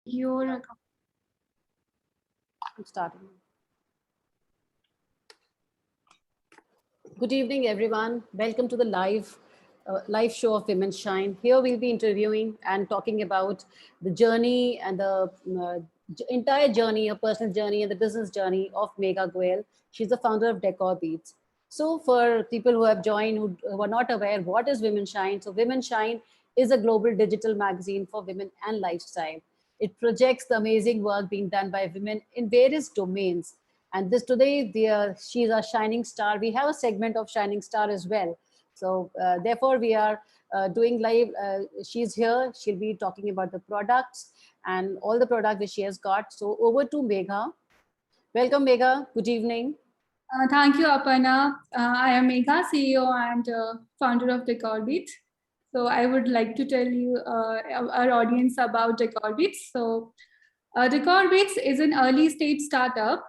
Your I'm starting. Good evening, everyone. Welcome to the live show of Women Shine. Here we'll be interviewing and talking about the journey and the entire journey, her personal journey and the business journey of Megha Goel. She's the founder of Decor Beats. So, for people who have joined who are not aware, what is Women Shine? So, Women Shine is a global digital magazine for women and lifestyle. It projects the amazing work being done by women in various domains. And this today, she's a shining star. We have a segment of shining star as well. So therefore, we are doing live. She's here. She'll be talking about the products and all the products that she has got. So over to Megha. Welcome, Megha. Good evening. Thank you, Aparna. I am Megha, CEO and founder of Decor Beats. So I would like to tell you our audience about Decor Beats. So Decor Beats is an early stage startup.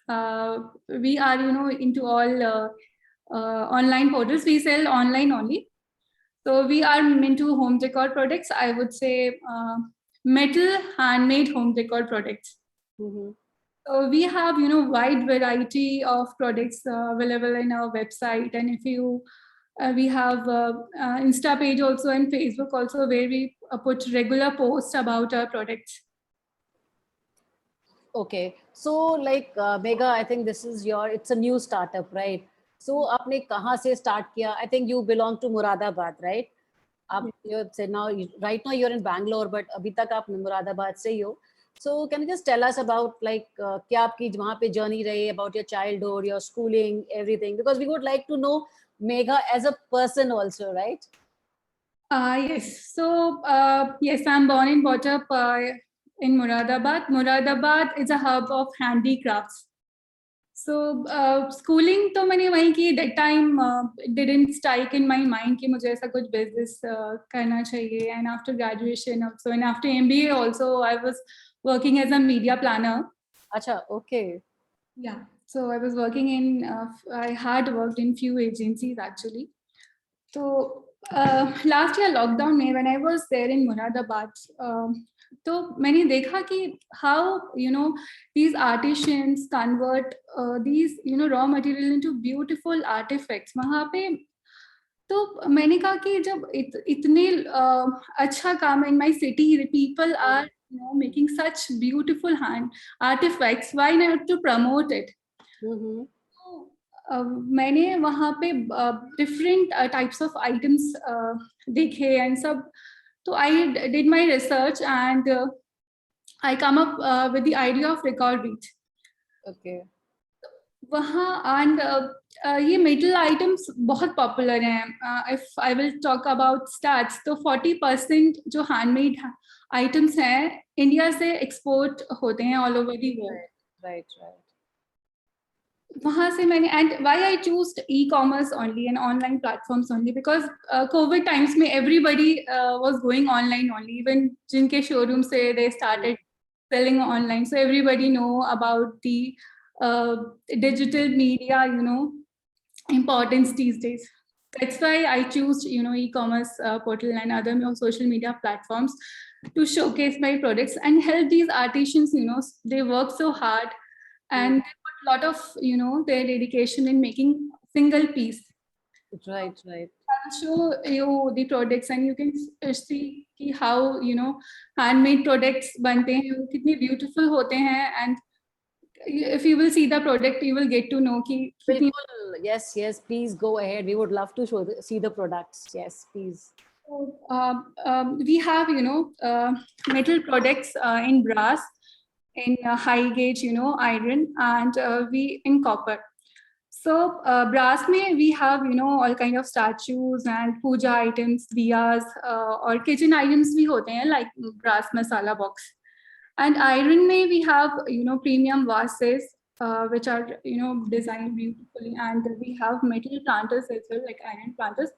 We are, into all online portals. We sell online only. So we are into home decor products. I would say metal handmade home decor products. Mm-hmm. We have, wide variety of products available in our website, and if you, we have Insta page also and Facebook also where we put regular posts about our products. Okay, so Megha, I think it's a new startup, right? So आपने कहाँ से start किया? I think you belong to Muradabad, right? You said right now you're in Bangalore, but अभी तक आप मुरादाबाद से ही हो. So can you just tell us about क्या आपकी वहाँ पे journey रही, about your childhood, your schooling, everything? Because we would like to know Megha as a person also, right? Yes. So yes, I'm born and brought up in Muradabad. Muradabad is a hub of handicrafts. So schooling तो मैंने वहीं की. That time didn't strike in my mind कि मुझे ऐसा कुछ business करना चाहिए. And after graduation also, and after MBA also, I was working as a media planner. अच्छा, okay. Yeah. So I was working in. I had worked in few agencies actually. So last year lockdown में when I was there in Muradabad, तो मैंने देखा कि how these artisans convert these raw material into beautiful artifacts. वहाँ पे तो मैंने कहा कि जब इतने अच्छा काम in my city, the people are making such beautiful hand artifacts, why not to promote it? Mm-hmm. मैंने वहाँ पे different types of items देखे and सब. तो I did my research and I come up with the idea of Decor Beats. Okay. वहाँ and ये metal items बहुत popular हैं. If I will talk about stats, तो 40% जो handmade items हैं इंडिया से export होते हैं all over the world. Right. वहाँ से मैंने and why I chose e-commerce only and online platforms only because COVID times में everybody was going online only. Even जिनके showroom से they started selling online, so everybody know about the digital media importance these days. That's why I choose e-commerce portal and other social media platforms to showcase my products and help these artisans. They work so hard and they put a lot of their dedication in making single piece. Right. I'll show you the products and you can see how handmade products बनते हैं वो कितने beautiful होते हैं. And if you will see the product you will get to know कि Yes, please go ahead. We would love to see the products. Yes, please. We have metal products in brass, in high gauge iron, and we in copper. So brass में we have all kind of statues and puja items, diyas, or kitchen items भी होते हैं like brass masala box. And iron में we have premium vases which are designed beautifully, and we have metal planters as well like iron planters.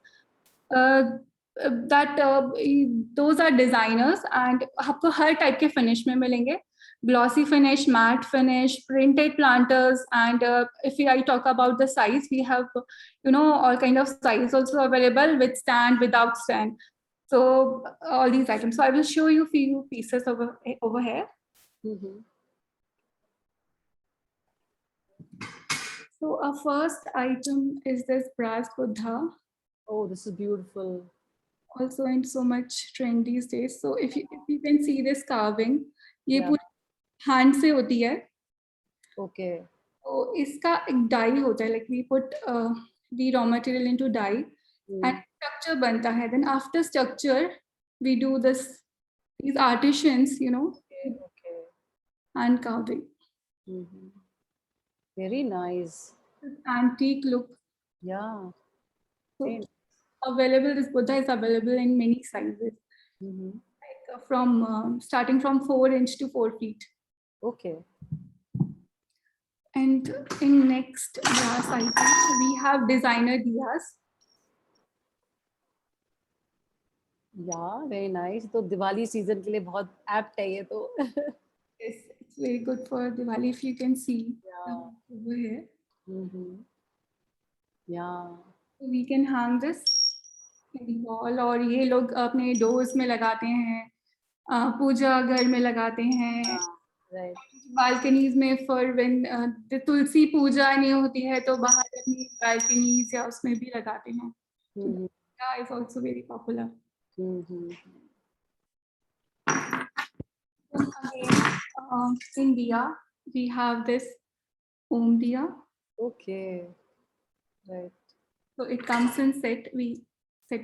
Those are designers and आपको हर type के finish में मिलेंगे. Glossy finish, matte finish, printed planters, and if I talk about the size, we have all kind of size also available with stand, without stand. So all these items. So I will show you few pieces over here. Mm-hmm. So our first item is this brass Buddha, Oh, this is beautiful. also in so much trend these days. So if you can see this carving, ये Yeah. पूरी hand से होती है. Okay. तो इसका एक die होता है, like we put the raw material into dye and structure बनता है. Then after structure, we do these artisans, Okay. hand carving. Mm-hmm. Very nice. This antique look. Yeah. So Very available, this Buddha is available in many sizes, mm-hmm. like from starting from 4 inch to 4 feet. Okay. And in next brass item, we have designer diyas. Yeah, very nice. तो Diwali season के लिए बहुत apt है ये तो. Yes, it's very good for Diwali. If you can see over here, Mm-hmm. Yeah. we can hang this in the wall. और ये लोग अपने doors में लगाते हैं, पूजा घर में लगाते हैं, Right. balconies में for when तुलसी पूजा नहीं होती है तो बाहर अपनी balconies या उसमें भी लगाते हैं. Mm-hmm. Yeah, it's also very popular. Mm-hmm. Again, in diya, we have this Om diya. Okay. Right. So it comes in set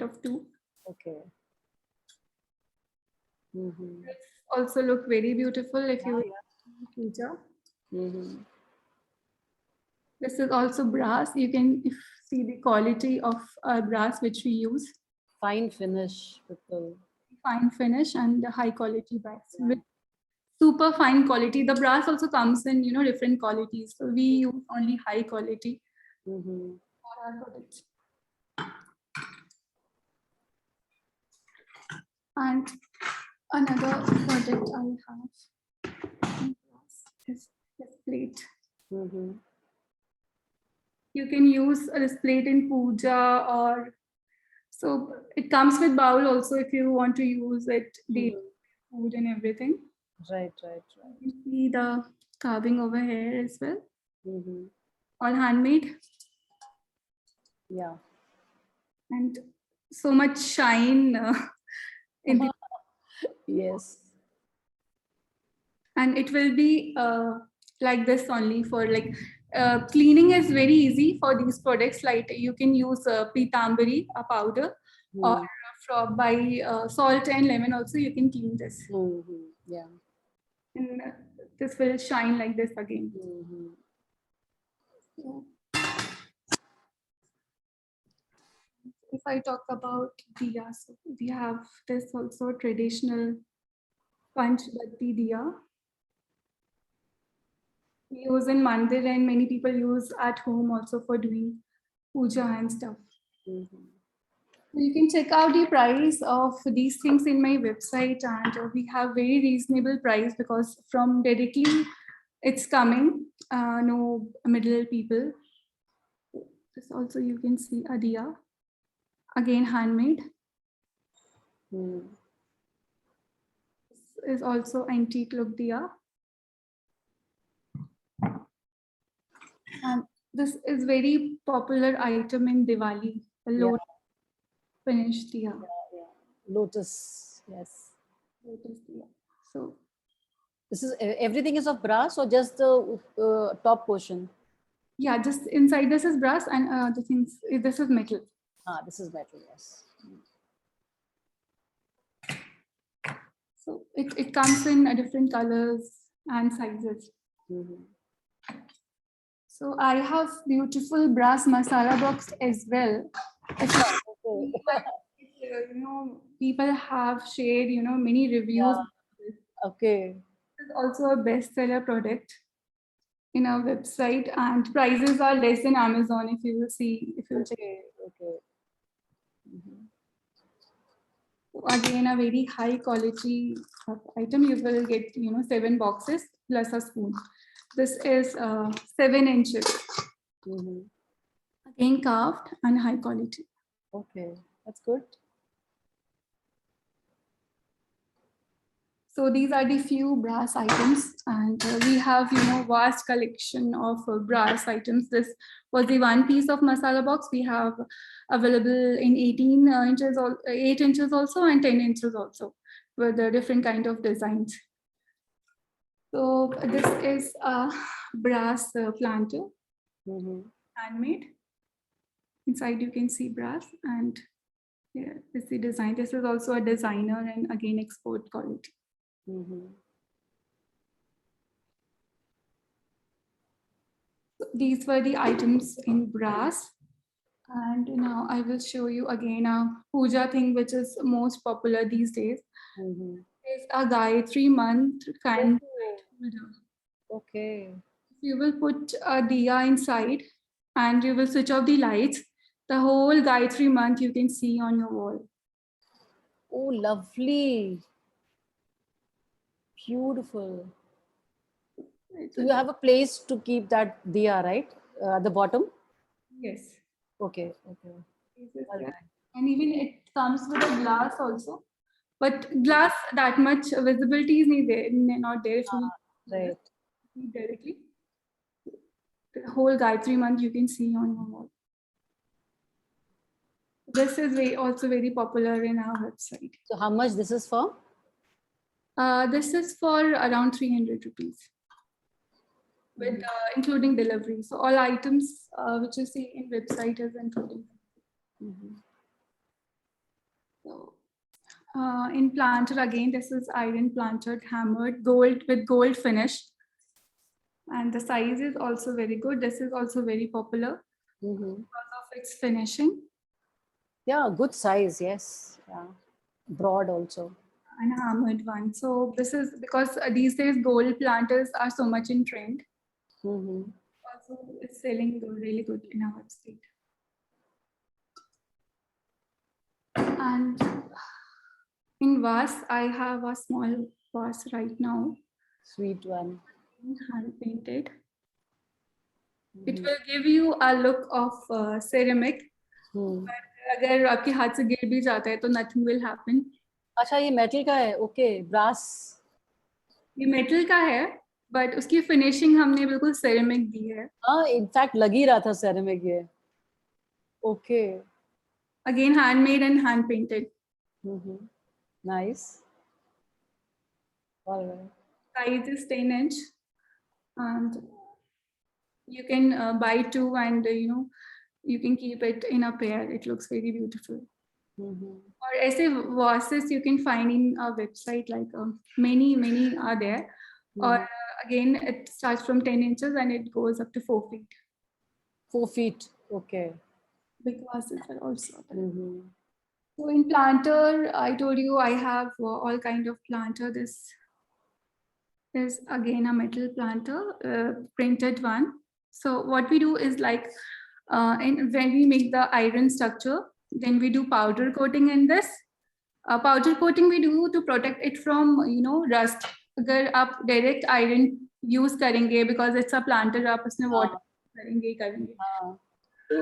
of 2. Okay. Mm-hmm. Also look very beautiful if you Yeah. puja. Mm-hmm. This is also brass. You can see the quality of brass which we use. Fine finish, people. Fine finish and the high quality brass. With super fine quality. The brass also comes in different qualities. So we use only high quality Mm-hmm. for our products. And another product I have is this plate. Mm-hmm. You can use this plate in puja, or so it comes with bowl also if you want to use it daily food and everything. Right, right, right. You see the carving over here as well. Mm-hmm. All handmade. Yeah. And so much shine in the, Yes. and it will be like this only for like cleaning is very easy for these products. Like you can use pitambari, a powder, or by salt and lemon also you can clean this. Mm-hmm. Yeah. And this will shine like this again. Mm-hmm. If I talk about diya, so we have this also traditional Panch Batti diya. We use in mandir and many people use at home also for doing puja and stuff. Mm-hmm. You can check out the price of these things in my website, and we have very reasonable price because from directly it's coming, no middle people. This also you can see a diya, again handmade. Mm. This is also antique look diya. And this is very popular item in Diwali, the lotus finished diya. Yeah. Lotus. Yes. Lotus diya. So This is everything is of brass or just the top portion? yeah, just inside this is brass and this is metal. This is metal. Yes. So it comes in different colors and sizes. Mm-hmm. So I have beautiful brass masala box as well. People have shared, many reviews. Yeah. Okay. This is also a bestseller product in our website, and prices are less than Amazon if you will see, if you will check. Okay. So again, a very high quality item. You will get, 7 boxes plus a spoon. This is 7 inches. Mm-hmm. Again, carved and high quality. Okay, that's good. So these are the few brass items, and we have, vast collection of brass items. This was the one piece of masala box we have available in 18 inches, 8 inches also, and 10 inches also, with the different kind of designs. So this is a brass planter, handmade. Inside you can see brass, and here is the design. This is also a designer and again export quality. These were the items in brass. And now I will show you again a puja thing, which is most popular these days. It's a Gayatri mantra kind holder. Okay. You will put a diya inside and you will switch off the lights. The whole Gayatri mantra you can see on your wall. Oh, lovely. Beautiful. So you have a place to keep that diya, right? At the bottom? Yes. Okay. Okay. And even it comes with a glass also. But glass, that much visibility is not there. If you Right. see directly. The whole Gayatri month you can see on your wall. This is also very popular in our website. So how much this is for? This is for around 300 rupees, with including delivery. So all items which you see in website is including. So in planter again, this is iron plantered, hammered, gold with gold finish. And the size is also very good. This is also very popular because of its finishing. Yeah, good size, yes. Yeah. Broad also. And hammered one. So this is because these days gold planters are so much in trend. Also, it's selling really good in our website. And in vase, I have a small vase right now. Sweet one. Hand painted. It will give you a look of ceramic. अगर आपके हाथ से गिर भी जाता है तो nothing will happen. अच्छा ये मेटल का है, ओके, ब्रास. ये मेटल का है, but उसकी फिनिशिंग हमने बिल्कुल सेरेमिक दी है. हाँ, इनफैक्ट लग ही रहा था सेरेमिक ये. Okay. Again handmade and hand painted. Nice. All right. Size is 10 inch, and you can buy two, and you can keep it in a pair. It looks very beautiful. Or ऐसे vases you can find in our website, like many are there. Or again, it starts from 10 inches and it goes up to 4 feet. 4 feet, okay. Big vases are also there. So in planter, I told you I have all kind of planter. This is again a metal planter, printed one. So what we do is like, when we make the iron structure, then we do powder coating in this. Powder coating we do to protect it from rust. अगर आप direct iron use करेंगे because it's a planter, आप उसमें water करेंगे. So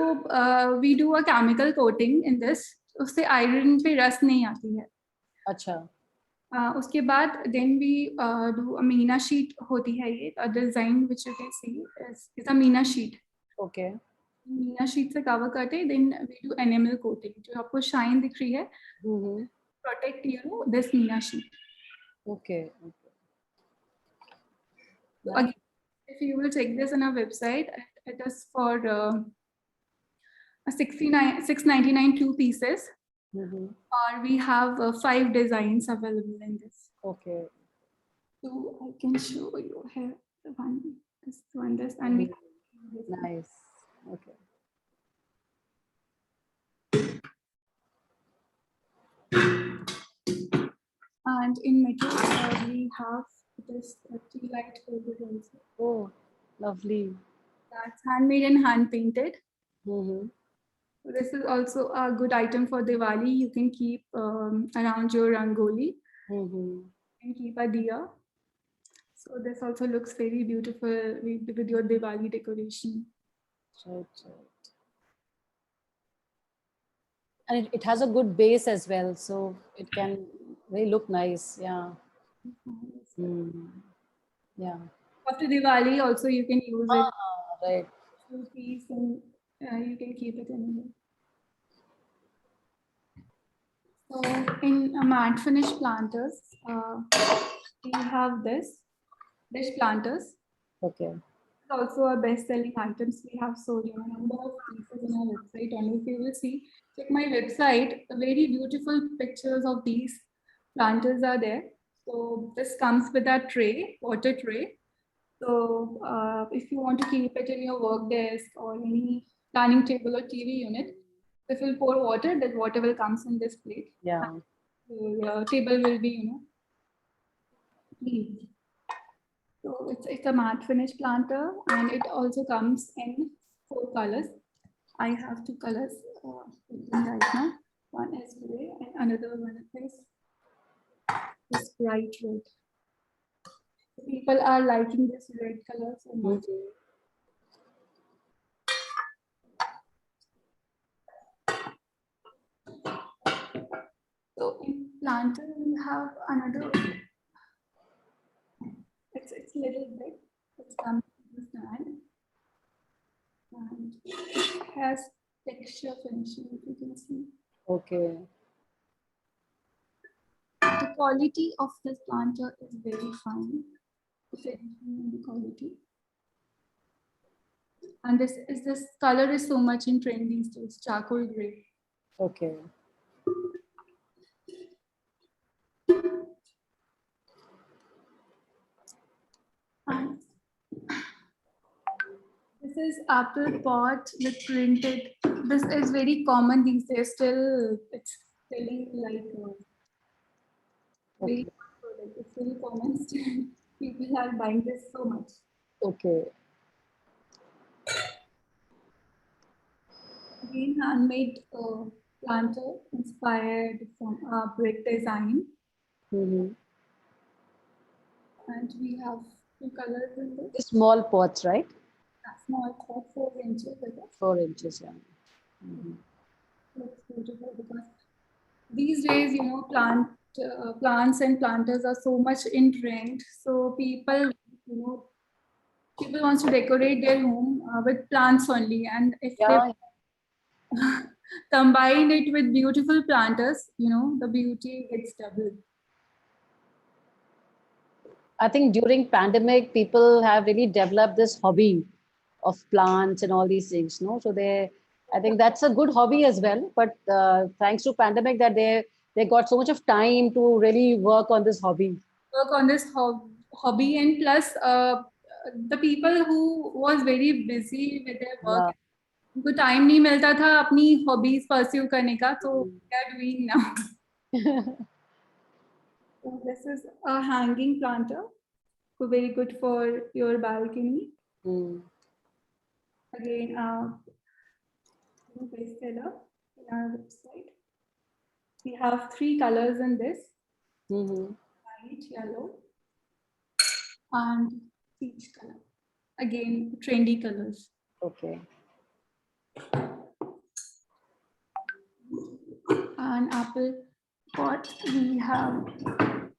we do a chemical coating in this. उससे iron पे rust नहीं आती है. अच्छा. उसके बाद then we do a Meena sheet होती है ये. The design which you can see is a Meena sheet. Okay. Meena sheet से cover करते, then we do enamel coating. जो आपको shine दिख रही है, protect this Meena sheet. Okay. So again, if you will check this on our website, it is for 699 2 pieces. Or we have 5 designs available in this. Okay. So I can show you here the one, this, and we nice. Okay. And in metal, we have this tea light holder also. Oh, lovely. That's handmade and hand painted. Mm-hmm. So this is also a good item for Diwali. You can keep around your rangoli. Mm-hmm. And keep a diya. So this also looks very beautiful with your Diwali decoration. Right. And it has a good base as well, so it can really look nice. Yeah. Yeah. After Diwali, also you can use it. Right. Piece and you can keep it anywhere. So in matte finish planters, we have this dish planters. Okay. It's also our best-selling items. We have sold a number of pieces on our website, and if you will see, check my website. Very beautiful pictures of these planters are there. So this comes with a tray, water tray. So if you want to keep it in your work desk or any dining table or TV unit, if you pour water, that water will comes in this plate. Yeah. Your table will be, clean. So it's a matte finish planter, and it also comes in 4 colors. I have 2 colors right now. One is gray, and another one is this bright red. People are liking this red color so much. So in planter, we have another. It's little bit. It's comes in the stand, and it has texture finishing. If you can see, Okay. the quality of this planter is very fine. The finishing and the quality. And this color is so much in trend these days, charcoal gray. Okay. And this is apple pot with printed. This is very common these days. Still, it's selling like very product. It's very common. Still, people are buying this so much. Okay. Again, handmade planter inspired from brick design, Mm-hmm. and we have 2 colors in this. Small pots, right? Small pot, 4 inches. I guess. 4 inches. Yeah. Mm-hmm. Looks beautiful because these days, plants and planters are so much in trend. So people wants to decorate their home with plants only, and if Yeah. they combine it with beautiful planters, the beauty gets doubled. I think during pandemic, people have really developed this hobby of plants and all these things. No, so I think that's a good hobby as well. But thanks to pandemic, that they got so much of time to really work on this hobby. Work on this hobby, and plus the people who was very busy with their work, Yeah. उनको time नहीं मिलता था अपनी hobbies pursue करने का, तो they are doing now. So this is a hanging planter, so very good for your balcony. Again, bestseller in our website. We have 3 colors in this: white, yellow, and peach color. Again, trendy colors. Okay. And apple pot, we have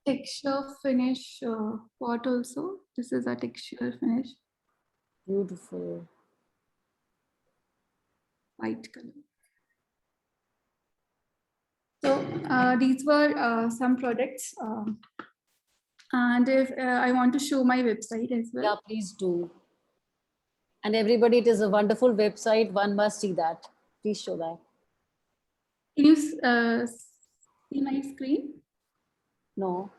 texture finish pot also. This is a texture finish, Beautiful. white color. So these were some products. And if I want to show my website as well. Yeah, please do. And everybody, it is a wonderful website. One must see that. Please show that. Can you see my screen? No.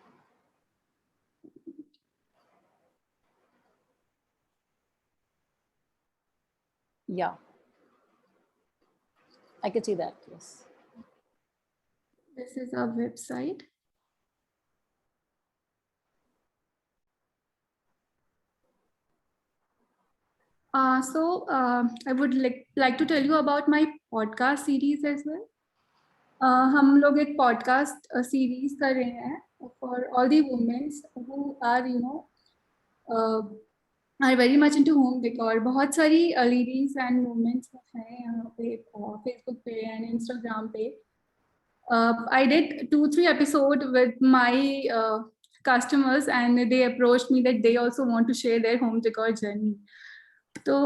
Yeah. I can see that, yes. This is our website. I would like to tell you about my podcast series as well. हम लोग एक podcast series कर रहे हैं for all the women who are are very much into home decor. बहुत सारी ladies and women हैं यहाँ पे Facebook पे and Instagram पे. I did 2-3 episodes with my customers, and they approached me that they also want to share their home decor journey. तो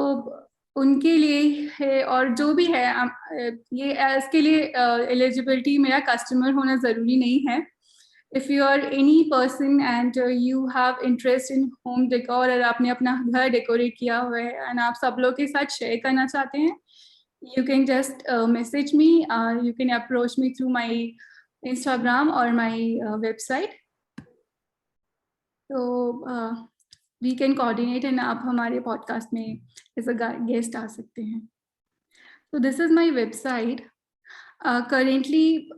उनके लिए है, और जो भी है ये इसके लिए एलिजिबिलिटी मेरा कस्टमर होना ज़रूरी नहीं है. If you are any person and you have interest in home decor, और आपने अपना घर डेकोरेट किया हुआ है and आप सब लोग के साथ शेयर करना चाहते हैं, you can just message me. You can approach me through my Instagram or my website. So we can coordinate and आप हमारे podcast में as a guest आ सकते हैं. So this is my website. Currently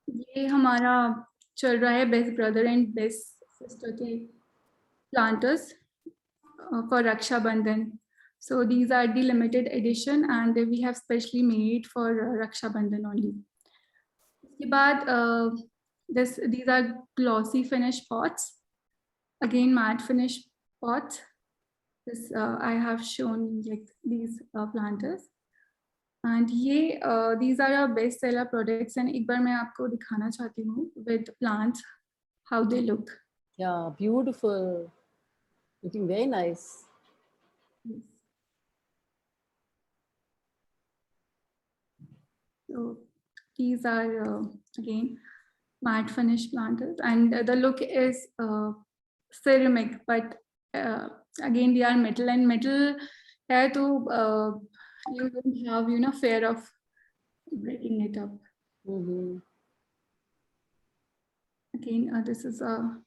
ये हमारा चल रहा है best brother and best sister के planters for Raksha Bandhan. So these are the limited edition and we have specially made for Raksha Bandhan only. उसके बाद these are glossy finish pots, again matte finish pots. This I have shown like these planters, and ये these are our best seller products. And एक बार मैं आपको दिखाना चाहती हूँ with plants how they look. Yeah, beautiful. Looking very nice. Yes. So these are again matte finish planters, and the look is ceramic, but again they are metal, and metal है तो you don't have fear of breaking it up. Mm-hmm. Again this is a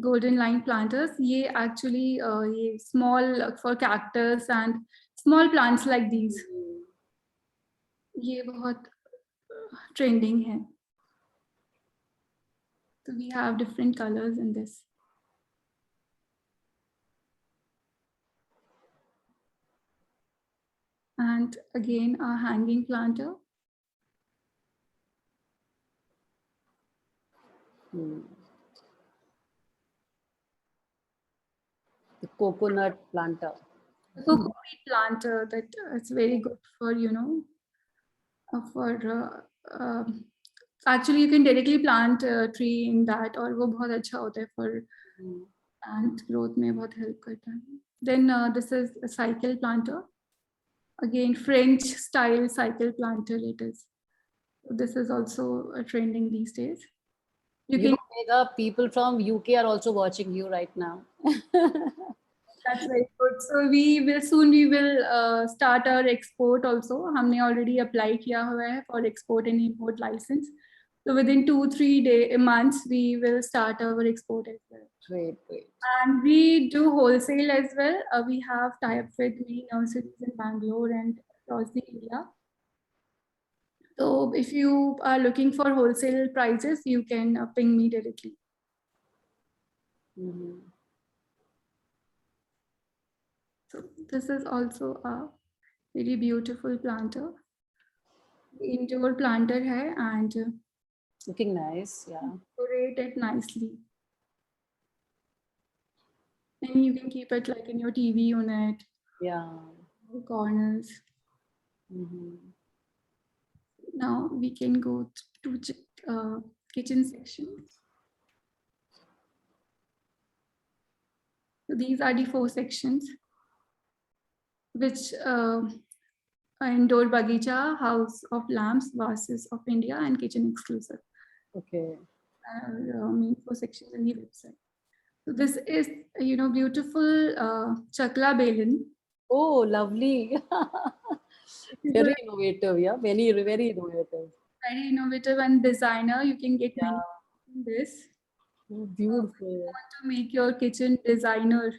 golden line planters. ये actually ये small for cactus and small plants like these. ये बहुत trending है. So we have different colors in this. And again a hanging planter. The coconut planter. Coconut planter that it's very good for actually you can directly plant a tree in that, और वो बहुत अच्छा होता है for plant growth में बहुत help करता है. Then this is a cycle planter, again French style cycle planter it is. This is also trending these days. You can Megha, people from UK are also watching you right now. That's very good. So we will start our export also. हमने already apply किया हुआ है for export and import license. So within 2-3 months we will start our export as well. Great, great. And we do wholesale as well. We have tie-up with many nurseries in Bangalore and across the India. So if you are looking for wholesale prices, you can ping me directly. Mm-hmm. So this is also a very beautiful planter. Indoor planter hai, and Looking nice, yeah. decorate it nicely. And you can keep it like in your TV unit. Yeah. Corners. Mm-hmm. Now we can go to kitchen section. So these are the 4 sections, which indoor bagicha, house of lamps, vases of India, and kitchen exclusive. Okay. Main 4 sections in the website. So this is beautiful chakla belin. Oh, lovely. Very innovative, yeah. Very innovative. Very innovative and designer. You can get many in this. Oh, beautiful. If you want to make your kitchen designer,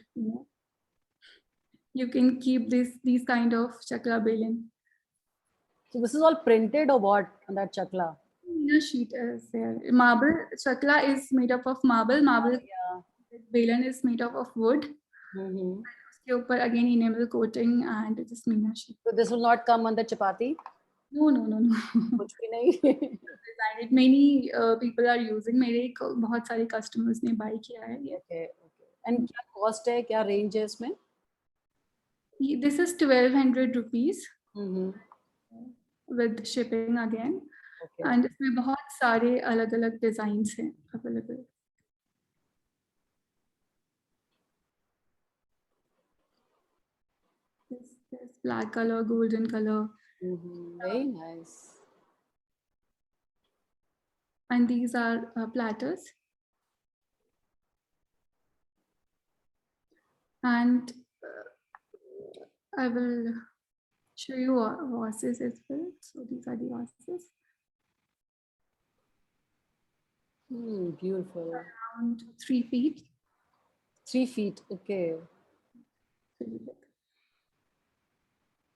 you can keep these kind of chakla belin. So this is all printed or what on that chakla? The sheet is there. Marble chakla is made up of marble. Yeah. Belin is made up of wood. Mm-hmm. उसके ऊपर again enamel coating and just meena sheet. So this will not come on the chapati? No. कुछ भी नहीं. Many people are using. मेरे बहुत सारे customers ने buy किया है. Okay. And क्या cost है? क्या range है इसमें? This is 1,200 rupees Mm-hmm. with shipping again. Okay. And इसमें बहुत सारे अलग अलग डिजाइन्स हैं available. This black color, golden color, Very nice. and these are platters. And I will show you vases as well. So these are the vases. Beautiful. Around 3 feet. 3 feet. Okay. Pretty big.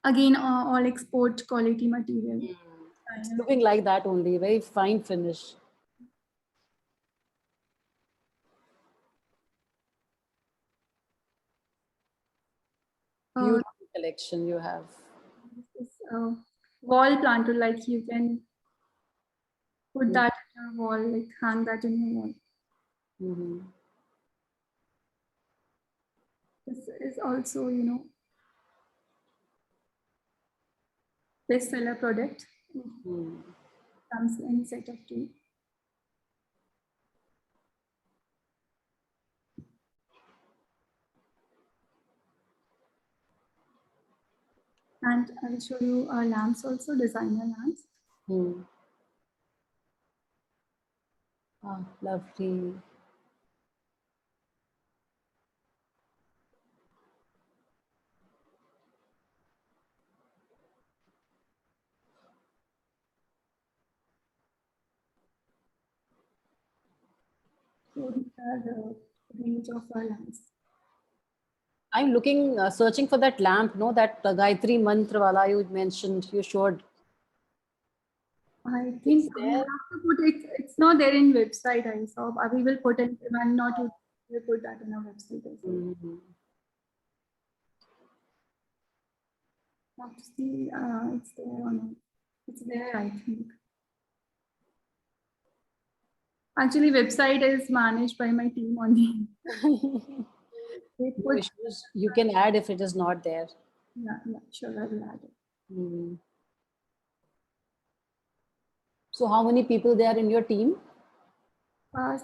Again, all export quality material. It's looking like that only. Very fine finish. Beautiful collection you have. This is a wall planter, like you can put that in your wall, like hang that in your wall. This is also, bestseller product. Comes in set of 2. And I'll show you our lamps also, designer lamps. Lovely. So these are the range of our lamps. I'm looking, searching for that lamp, no, that Gayatri Mantra wala you mentioned, you showed. I think we have to put it, it's not there in website I saw. We will put it, when not, we'll put that in our website as well. Have to see, it's there or not. It's there, I think. Actually, website is managed by my team only. They No put, issues. You can add if it is not there. yeah, sure, I will add it. So how many people there in your team?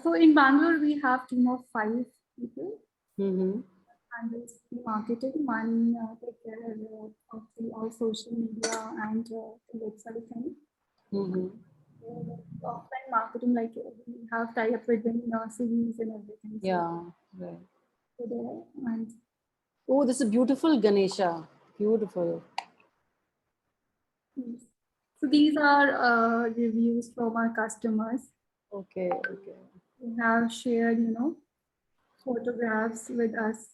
So in Bangalore, we have team of 5 people. Handles the marketing, one take care of the all social media and the website thing. Offline marketing, like we have tie up with the nurseries and everything. Yeah, right. So there, and oh, this is beautiful, Ganesha. Beautiful. so these are reviews from our customers. Okay. They have shared, photographs with us.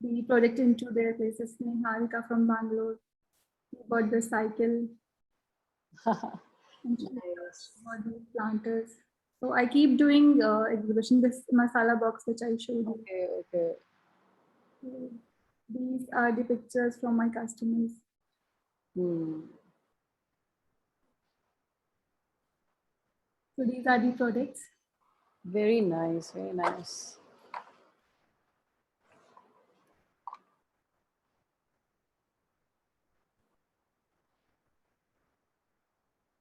The product into their places. Niharika from Bangalore. We bought the cycle. Nice. Bought the planters. So I keep doing exhibition. This masala box which I showed you. Okay. So these are the pictures from my customers. So these are the products. Very nice, very nice.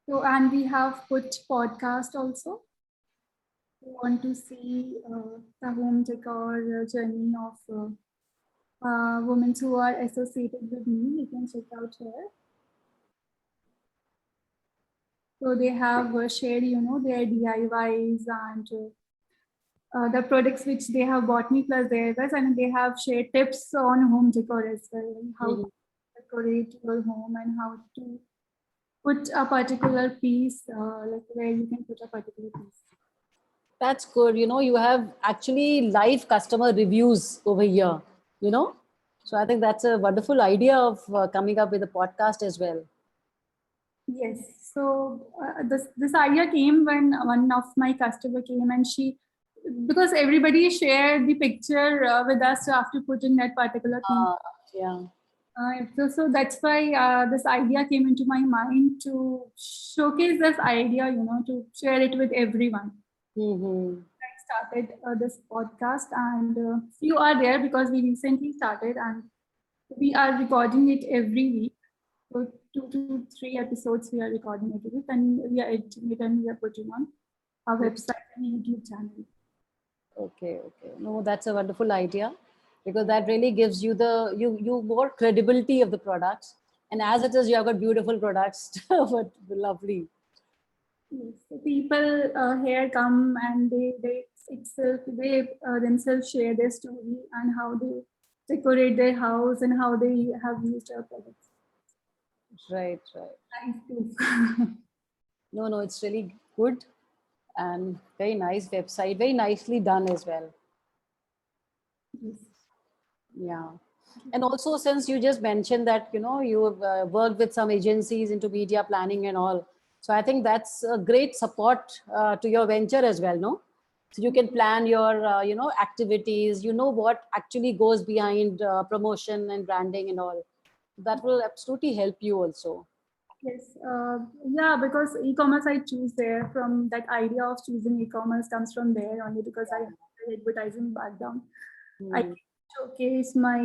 So, and we have put podcast also. You want to see the home decor journey of women who are associated with me, you can check out here. So they have shared, their DIYs and the products which they have bought me plus theirs, and they have shared tips on home decor as well, and how to decorate your home and how to put a particular piece, like where you can put a particular piece. That's good. You have actually live customer reviews over here, So I think that's a wonderful idea of coming up with a podcast as well. Yes. So this idea came when one of my customer came, and because everybody shared the picture with us after putting that particular thing. Yeah. So that's why this idea came into my mind to showcase this idea, to share it with everyone. I started this podcast, and few are there because we recently started, and we are recording it every week. So 2 to 3 episodes we are recording every week, and we are editing it and we are putting on our website and YouTube channel. Okay, okay. No, that's a wonderful idea because that really gives you the you more credibility of the products. And as it is, you have got beautiful products, but lovely. Yes. So people here come and they themselves share their story and how they decorate their house and how they have used our products. Right, right. Nice proof. No, no, it's really good and very nice website, very nicely done as well. Yes. Yeah. And also, since you just mentioned that, you've worked with some agencies into media planning and all. So I think that's a great support to your venture as well, no? So you can plan your, activities, what actually goes behind promotion and branding and all. That will absolutely help you also. Yes, yeah, because e-commerce I choose there from that idea of choosing e-commerce comes from there only because I have an advertising background. I Hmm. can showcase my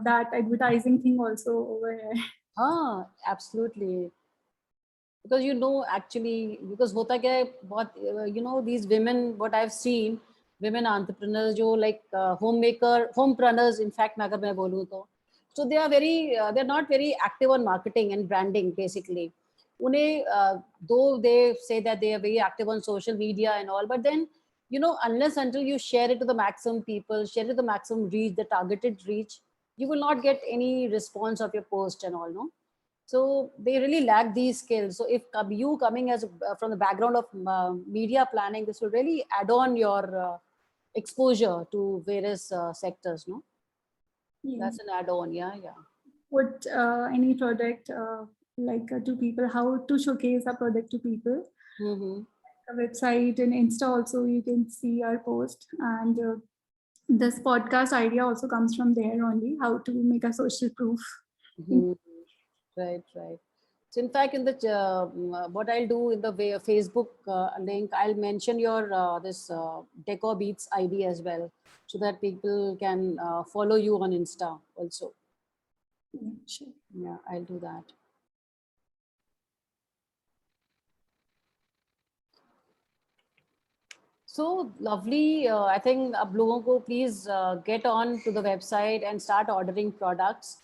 that advertising thing also over here. Absolutely. Because actually because hota kya hai, these women, what I've seen, women entrepreneurs jo like homepreneurs, in fact agar main bolu to, so they are they're not very active on marketing and branding basically. Though they say that they are very active on social media and all, but then unless until you share it to the maximum people, share it to the maximum reach, the targeted reach, you will not get any response of your post and all, no. So they really lack these skills. So if you coming as from the background of media planning, this will really add on your exposure to various sectors, no. That's Yes. an add-on. Yeah, yeah. Put any product to people, how to showcase a product to people. Mm-hmm. A website and Insta also you can see our post, and this podcast idea also comes from there only, how to make a social proof. Mhm. Right, right. So in fact, in the what I'll do in the Facebook link, I'll mention your this Decor Beats ID as well, so that people can follow you on Insta also. Yeah, sure. Yeah, I'll do that. So lovely. I think आप लोगों को please get on to the website and start ordering products,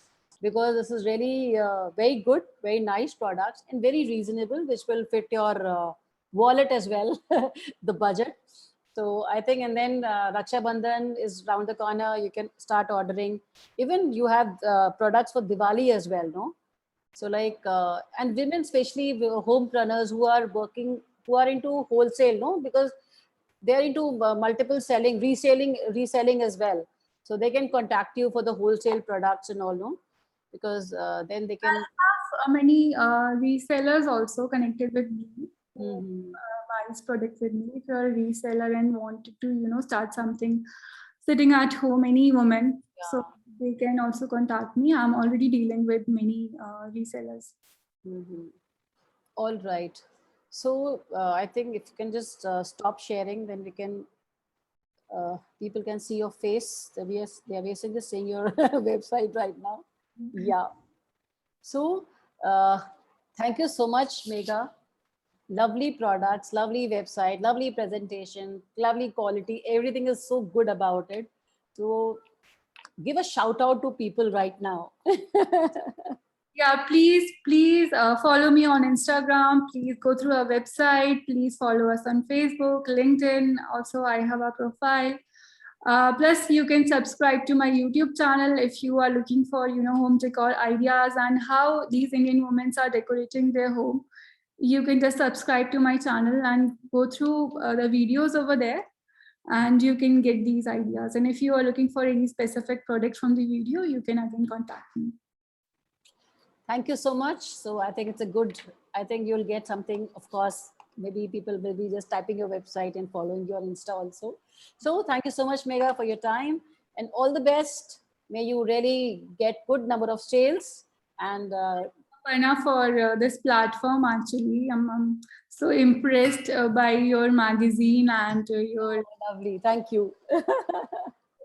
because this is really very good, very nice products and very reasonable, which will fit your wallet as well, the budget. So I think, and then Raksha Bandhan is round the corner. You can start ordering. Even you have products for Diwali as well, no? So like, and women, especially homepreneurs who are working, who are into wholesale, no, because they're into multiple reselling as well. So they can contact you for the wholesale products and all, no, because then they I can. have many resellers also connected with me who Mhm. buys products with me. If you're a reseller and wanted to, start something sitting at home, any woman, so Yeah. they can also contact me. I'm already dealing with many resellers. Mhm. All right. So I think if you can just stop sharing, then we can people can see your face. They are basically seeing your website right now. Yeah. So thank you so much, Megha. Lovely products, lovely website, lovely presentation, lovely quality. Everything is so good about it. So give a shout out to people right now. Yeah, please follow me on Instagram. Please go through our website. Please follow us on Facebook, LinkedIn. Also, I have a profile. Plus, you can subscribe to my YouTube channel if you are looking for, home decor ideas and how these Indian women are decorating their home. You can just subscribe to my channel and go through the videos over there, and you can get these ideas. And if you are looking for any specific product from the video, you can again contact me. Thank you so much. So I think it's a good, I think you'll get something, of course, maybe people will be just typing your website and following you on Insta also. So thank you so much, Megha, for your time and all the best. May you really get good number of sales and Aparna, for this platform. Actually, I'm so impressed by your magazine and your lovely. Thank you.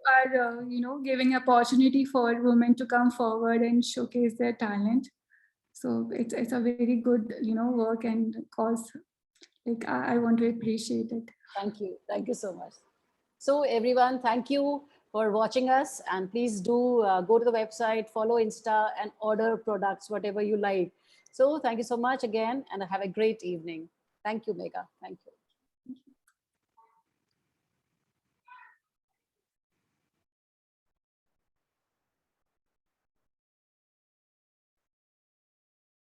are giving opportunity for women to come forward and showcase their talent. So it's a very good, work and cause. Like I want to appreciate it. Thank you. Thank you so much. So everyone, thank you for watching us, and please do go to the website, follow Insta, and order products, whatever you like. So thank you so much again, and have a great evening. Thank you, Megha. Thank you.